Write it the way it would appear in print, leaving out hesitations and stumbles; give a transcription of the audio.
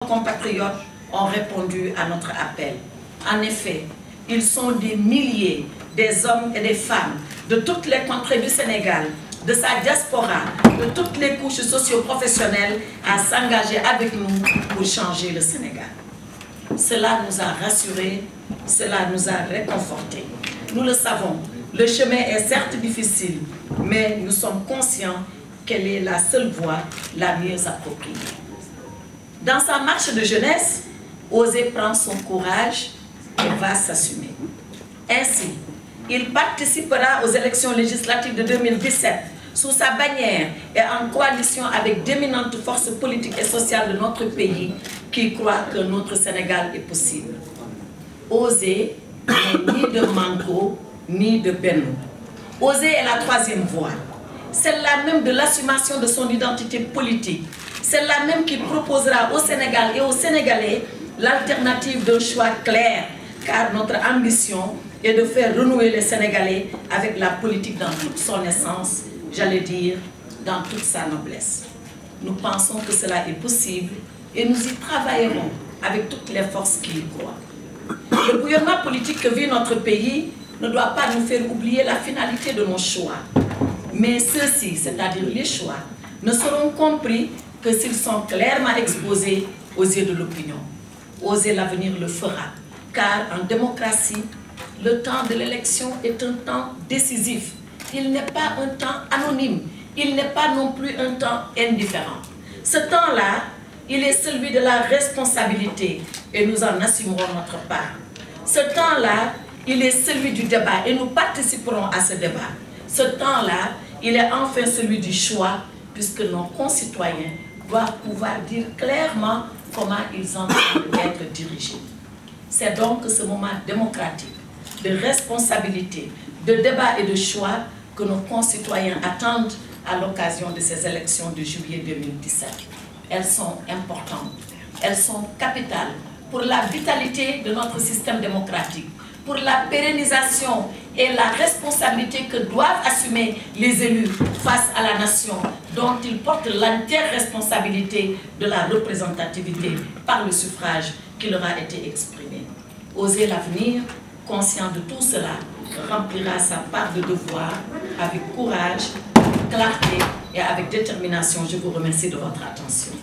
compatriotes ont répondu à notre appel. En effet, ils sont des milliers, des hommes et des femmes de toutes les contrées du Sénégal, de sa diaspora, de toutes les couches socio-professionnelles à s'engager avec nous pour changer le Sénégal. Cela nous a rassurés, cela nous a réconfortés. Nous le savons, le chemin est certes difficile, mais nous sommes conscients qu'elle est la seule voie la mieux appropriée. Dans sa marche de jeunesse, Osée prend son courage et va s'assumer. Ainsi, il participera aux élections législatives de 2017 sous sa bannière et en coalition avec d'éminentes forces politiques et sociales de notre pays qui croient que notre Sénégal est possible. Osée n'est ni de Manko, ni de Benno. Osée est la troisième voie, celle-là même de l'assumation de son identité politique, celle-là même qui proposera au Sénégal et aux Sénégalais l'alternative d'un choix clair, car notre ambition est de faire renouer les Sénégalais avec la politique dans toute son essence, j'allais dire, dans toute sa noblesse. Nous pensons que cela est possible et nous y travaillerons avec toutes les forces qui y croient. Le bouillonnement politique que vit notre pays ne doit pas nous faire oublier la finalité de nos choix. Mais ceux-ci, c'est-à-dire les choix, ne seront compris que s'ils sont clairement exposés aux yeux de l'opinion. Osez l'avenir le fera, car en démocratie, le temps de l'élection est un temps décisif. Il n'est pas un temps anonyme, il n'est pas non plus un temps indifférent. Ce temps-là, il est celui de la responsabilité et nous en assumerons notre part. Ce temps-là, il est celui du débat et nous participerons à ce débat. Ce temps-là, il est enfin celui du choix puisque nos concitoyens doivent pouvoir dire clairement comment ils entendent être dirigés. C'est donc ce moment démocratique, de responsabilité, de débat et de choix que nos concitoyens attendent à l'occasion de ces élections de juillet 2017. Elles sont importantes, elles sont capitales pour la vitalité de notre système démocratique, pour la pérennisation et la responsabilité que doivent assumer les élus face à la nation, dont ils portent l'entière responsabilité de la représentativité par le suffrage qui leur a été exprimé. Osez l'avenir, conscient de tout cela, remplira sa part de devoir avec courage, clarté et avec détermination. Je vous remercie de votre attention.